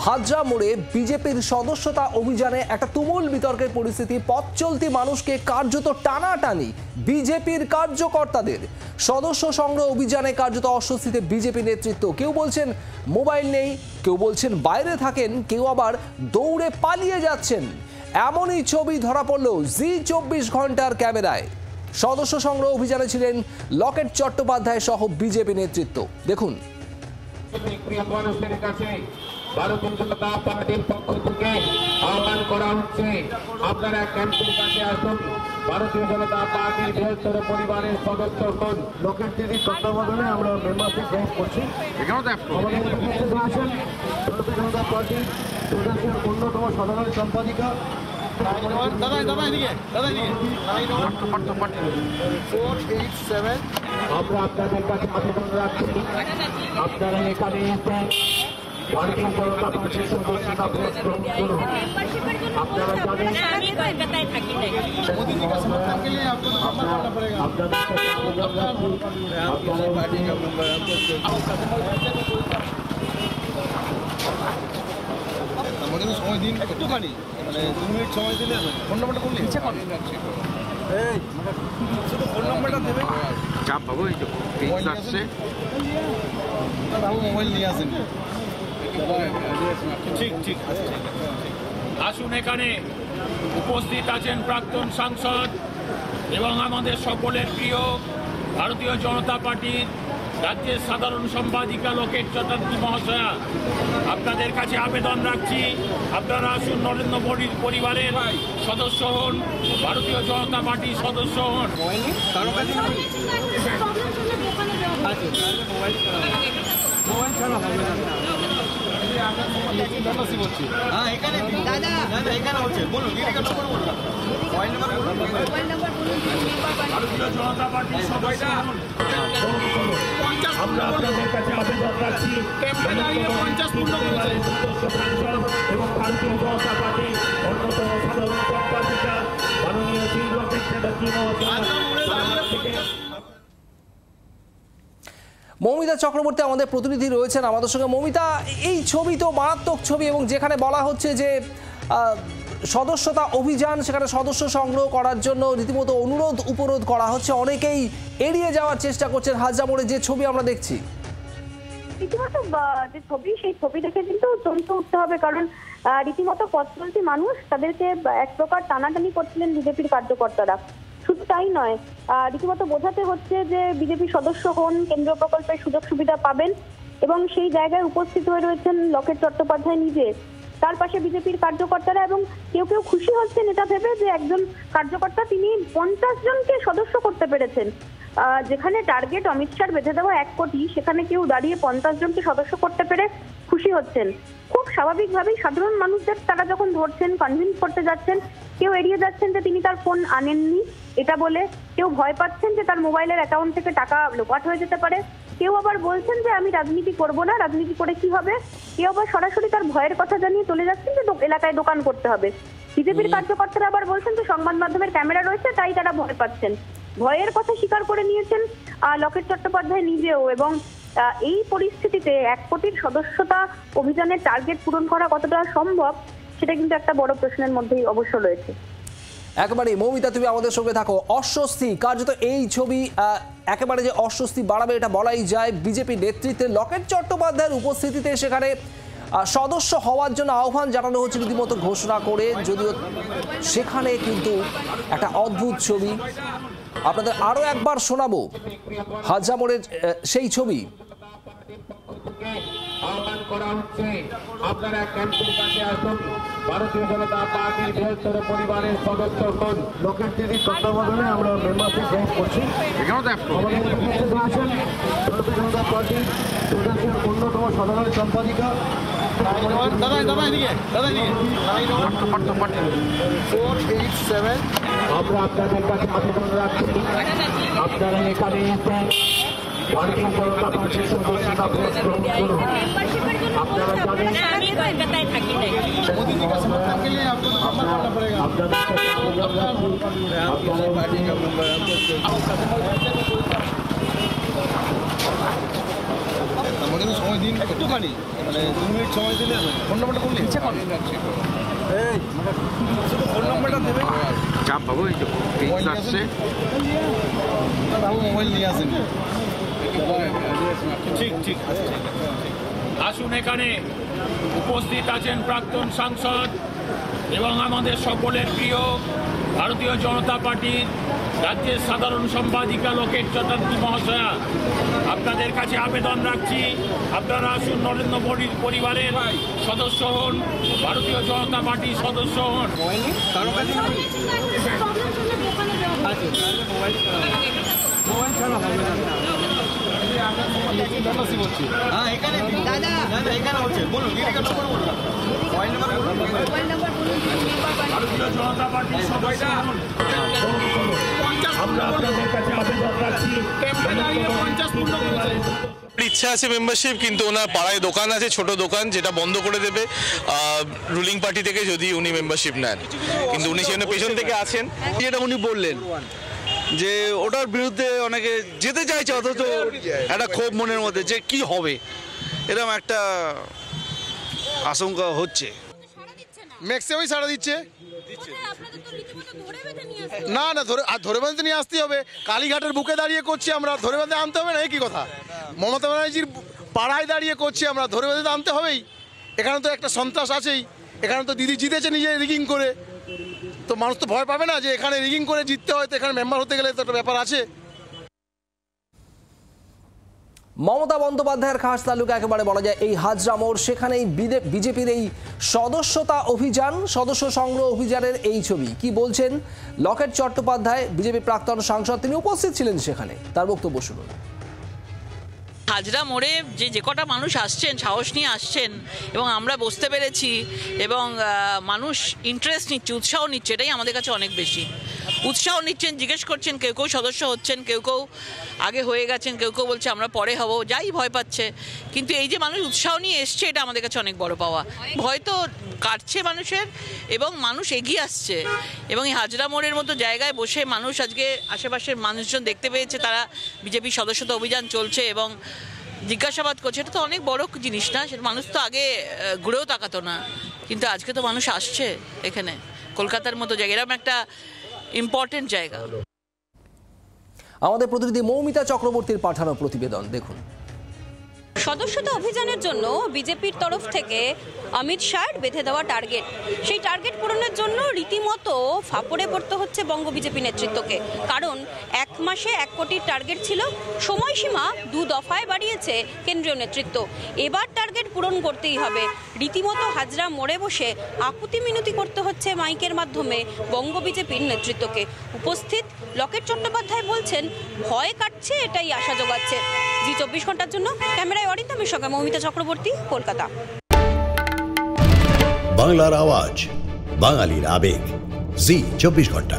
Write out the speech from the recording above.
হাজরা মোড়ে বিজেপির সদস্যতা অভিযানে একটা তুমুল বিতর্কের পরিস্থিতি। পথ চলতি মানুষকে কার্যত টানাটানি বিজেপির কার্যকর্তাদের। সদস্য সংগ্রহ অভিযানে কার্যত অস্বস্তিতে বিজেপি নেতৃত্ব। কেউ বলছেন মোবাইল নেই, কেউ বলছেন বাইরে থাকেন, কেউ আবার দৌড়ে পালিয়ে যাচ্ছেন। এমনই ছবি ধরা পড়ল জি24 ঘন্টার ক্যামেরায়। সদস্য সংগ্রহ অভিযানে ছিলেন লকেট চট্টোপাধ্যায় সহ বিজেপি নেতৃত্ব। দেখুন। ভারতীয় জনতা পার্টির পক্ষ থেকে আহ্বান করা হচ্ছে, আপনারা ক্যাম্পের কাছে আসুন। ভারতীয় জনতা পার্টির বৃহত্তর পরিবারের সদস্য হন। লোকের দিদি তত্ত্বাবধানে আমরা মেম্বারশিপ গ্রহণ করছি। ভারতীয় জনতা পার্টির প্রদেশের অন্যতম সাধারণ সম্পাদিকা আমরা আপনাদের কাছে আবেদন রাখছি, আপনারা এখানে এসে ভারতীয় জনতা পার্টির সদস্যতা গ্রহণ করুন। আপনারা জানেন সময় দিন একটুখানি, মানে 2 মিনিট সময় দিলে ফোন নাম্বারটা করলে ইচ্ছা করে শুধু ফোন নাম্বারটা দেবে। চাপ পাবো, এই তো আসছে, মোবাইল নিয়ে আসেন। ঠিক ঠিক আসুন। এখানে উপস্থিত আছেন প্রাক্তন সাংসদ এবং আমাদের সকলের প্রিয় ভারতীয় জনতা পার্টির রাজ্যের সাধারণ সম্পাদিকা লকেট চট্টোপাধ্যায় মহাশয়া। আপনাদের কাছে আবেদন রাখছি, আপনারা আসুন, নরেন্দ্র মোদীর পরিবারের সদস্য হন, ভারতীয় জনতা পার্টির সদস্য হন। ভারতীয় জনতা পার্টির সদস্য হন। আমরা আপনাদের কাছে আবেদন রাখছি, এবং ভারতীয় জনতা পার্টির অন্যতম সাধারণ সম্পাদিকা মাননীয় শ্রী লকেট চ্যাটার্জি মহাশয়। মৌমিতা চক্রবর্তী আমাদের প্রতিনিধি রয়েছেন আমাদের সঙ্গে। মৌমিতা, এই ছবি তো মারাত্মক ছবি, এবং যেখানে বলা হচ্ছে যে সদস্যতা অভিযান, সেখানে সদস্য সংগ্রহ করার জন্য রীতিমতো অনুরোধ উপরোধ করা হচ্ছে, অনেকেই এড়িয়ে যাওয়ার চেষ্টা করছেন হাজরা মোড়ে, যে ছবি আমরা দেখছি। রীতিমতো যে ছবি, সেই ছবি দেখে কিন্তু চমকে উঠতে হবে, কারণ রীতিমতো পথ চলতি মানুষ, তাদেরকে এক প্রকার টানাটানি করছিলেন বিজেপির কার্যকর্তারা। শুধু তাই নয়, রীতিমতো বোঝাতে হচ্ছে যে বিজেপি সদস্য হন, কেন্দ্রীয় প্রকল্পের সুযোগ সুবিধা পাবেন, এবং সেই জায়গায় উপস্থিত হয়ে রয়েছেন লকেট চট্টোপাধ্যায় নিজে, তার পাশে বিজেপির কার্যকর্তারা, এবং কেউ কেউ খুশি হচ্ছেন এটা ভেবে যে একজন কার্যকর্তা তিনি 50 জনকে সদস্য করতে পেরেছেন। যেখানে টার্গেট অমিত শাহর বেঁধে দেওয়া 1 কোটি, সেখানে কেউ দাঁড়িয়ে 50 জনকে সদস্য করতে পেরে খুশি হচ্ছেন। খুব স্বাভাবিকভাবেই সাধারণ মানুষদের তারা যখন ধরছেন, কনভিন্স করতে যাচ্ছেন, কেউ এড়িয়ে যাচ্ছেন যে তিনি তার ফোন আনেননি এটা বলে, কেউ ভয় পাচ্ছেন যে তার মোবাইলের অ্যাকাউন্ট থেকে টাকা লোপাট হয়ে যেতে পারে, কেউ আবার বলছেন যে আমি রাজনীতি করব না, রাজনীতি করে কি হবে, কেউ আবার সরাসরি তার ভয়ের কথা জানিয়ে চলে যাচ্ছেন যে এলাকায় দোকান করতে হবে। বিজেপির কার্যকর্তারা আবার বলছেন যে সংবাদ মাধ্যমের ক্যামেরা রয়েছে, তাই তারা ভয় পাচ্ছেন। ভয়ের কথা স্বীকার করে নিয়েছেন লকেট চট্টোপাধ্যায় নিজেও, এবং এই পরিস্থিতিতে 1 কোটির সদস্যতা অভিযানের টার্গেট পূরণ করা কতটা সম্ভব, সেটা কিন্তু একটা বড় প্রশ্নের মধ্যেই অবশ্য রয়েছে। একেবারে মৌমিতা, তুমি আমাদের সঙ্গে থাকো। অস্বস্তি, কার্যত এই ছবি একেবারে যে অস্বস্তি বাড়াবে এটা বলাই যায়। বিজেপি নেতৃত্বে লকেট চট্টোপাধ্যায়ের উপস্থিতিতে সেখানে সদস্য হওয়ার জন্য আহ্বান জানানো হচ্ছে রীতিমতো ঘোষণা করে, যদিও সেখানে কিন্তু একটা অদ্ভুত ছবি। আপনাদের আরো একবার শোনাবো হাজরা মোড়ের সেই ছবি। আহ্বান করা হচ্ছে, আপনারা ক্যাম্পের কাছে আসুন। ভারতীয় জনতা পার্টির বৃহত্তর পরিবারের সদস্য হন। লোকের দিদি তত্ত্বাবধানে আমরা মেম্বারশিপ গ্রহণ করছি। ভারতীয় জনতা পার্টির প্রদেশের অন্যতম সাধারণ সম্পাদিকা আমরা আপনাদের কাছে আবেদন রাখছি, আপনারা এখানে এসে ভারতীয় জনতা পার্টির সদস্যতা গ্রহণ করুন। আপনারা জানেন আমাকে তো সময় দিন একটুখানি, মানে 2 মিনিট সময় দিলে ফোন নাম্বারটা করলে ইচ্ছা করে শুধু ফোন নাম্বারটা দেবে। চাপ পাবো, এই তো মোবাইল আসছে। বাবু মোবাইল নিয়ে আসেন। ঠিক ঠিক আসুন, এখানে উপস্থিত আছেন প্রাক্তন সাংসদ এবং আমাদের সকলের প্রিয় ভারতীয় জনতা পার্টির রাজ্যের সাধারণ সম্পাদিকা লোকেট চট্টোপাধ্যায় মহাশয়া। আপনাদের কাছে আবেদন রাখছি, আপনারা আসুন, নরেন্দ্র মোদীর পরিবারের সদস্য হন, ভারতীয় জনতা পার্টির সদস্য হন। ভারতীয় জনতা পার্টির সদস্য হন। আমরা আপনাদের কাছে আবেদন রাখছি, ইচ্ছা আছে মেম্বারশিপ, কিন্তু ওনার পাড়ায় দোকান আছে, ছোট দোকান, যেটা বন্ধ করে দেবে রুলিং পার্টি থেকে যদি উনি মেম্বারশিপ নেন, কিন্তু উনি সেখানে পেছন থেকে আছেন। যেটা উনি বললেন যে ওটার বিরুদ্ধে অনেকে যেতে চাইছে, অথচ একটা ক্ষোভ মনের মধ্যে যে কি হবে, এরকম একটা আশঙ্কা হচ্ছে। ম্যাক্সিমামই সাড়া দিচ্ছে। না না, ধরে বাঁধতে নিয়ে আসতেই হবে। কালীঘাটের বুকে দাঁড়িয়ে করছি আমরা, ধরে বাঁধতে আনতে হবে না, কি কথা? মমতা ব্যানার্জির পাড়ায় দাঁড়িয়ে করছি আমরা, ধরে বাঁধতে আনতে হবেই। এখানে তো একটা সন্ত্রাস আছেই, এখানে তো দিদি জিতেছে নিজে রিগিং করে, তো মানুষ তো ভয় পাবে না যে এখানে রিগিং করে জিততে হয়, তো এখানে মেম্বার হতে গেলে তো একটা ব্যাপার আছে। মমতা বন্দ্যোপাধ্যায়ের খাস তালুকা একেবারে বলা যায় এই হাজরা মোড়, সেখানেই বিজেপির এই সদস্যতা অভিযান, সদস্য সংগ্রহ অভিযানের এই ছবি। কি বলছেন লকেট চট্টোপাধ্যায়, বিজেপি প্রাক্তন সাংসদ, তিনি উপস্থিত ছিলেন সেখানে, তার বক্তব্য শুনুন। হাজরা মোড়ে যে কটা মানুষ আসছেন, সাহস নিয়ে আসছেন, এবং আমরা বসতে পেরেছি, এবং মানুষ ইন্টারেস্ট নিচ্ছে, উৎসাহ নিচ্ছে, এটাই আমাদের কাছে অনেক বেশি। উৎসাহ নিচ্ছেন, জিজ্ঞেস করছেন, কেউ কেউ সদস্য হচ্ছেন, কেউ কেউ আগে হয়ে গেছেন, কেউ কেউ বলছে আমরা পরে হব, যাই ভয় পাচ্ছে, কিন্তু এই যে মানুষ উৎসাহ নিয়ে এসছে, এটা আমাদের কাছে অনেক বড় পাওয়া। ভয় তো কাটছে মানুষের, এবং মানুষ এগিয়ে আসছে, এবং এই হাজরা মোড়ের মতো জায়গায় বসে মানুষ আজকে আশেপাশের মানুষজন দেখতে পেয়েছে, তারা বিজেপির সদস্যতা অভিযান চলছে এবং জিজ্ঞাসাবাদ করছে। এটা তো অনেক বড় জিনিস না, সেটা মানুষ তো আগে ঘুরেও তাকাতো না, কিন্তু আজকে তো মানুষ আসছে এখানে, কলকাতার মতো জায়গা, এরকম একটা ইম্পর্টেন্ট জায়গা। আমাদের প্রতিনিধি মৌমিতা চক্রবর্তীর পাঠানো প্রতিবেদন দেখুন। সদস্যতা অভিযানের জন্য বিজেপির তরফ থেকে অমিত শাহর বেঁধে দেওয়া টার্গেট, সেই টার্গেট পূরণের জন্য রীতিমতো ফাপড়ে পড়তে হচ্ছে বঙ্গ বিজেপি নেতৃত্বকে। কারণ 1 মাসে 1 কোটির টার্গেট ছিল, সময়সীমা 2 দফায় বাড়িয়েছে কেন্দ্রীয় নেতৃত্ব। এবার টার্গেট পূরণ করতেই হবে। রীতিমতো হাজরা মোড়ে বসে আকুতি মিনতি করতে হচ্ছে মাইকের মাধ্যমে বঙ্গ বিজেপির নেতৃত্বকে। উপস্থিত লকেট চট্টোপাধ্যায় বলছেন, ভয় কাটছে, এটাই আশা যোগাচ্ছে। জি 24 ঘন্টার জন্য ক্যামেরায় অরিন্দমের সঙ্গে মৌমিতা চক্রবর্তী, কলকাতা। বাংলার আওয়াজ, বাঙালির আবেগ, জি 24 ঘন্টা।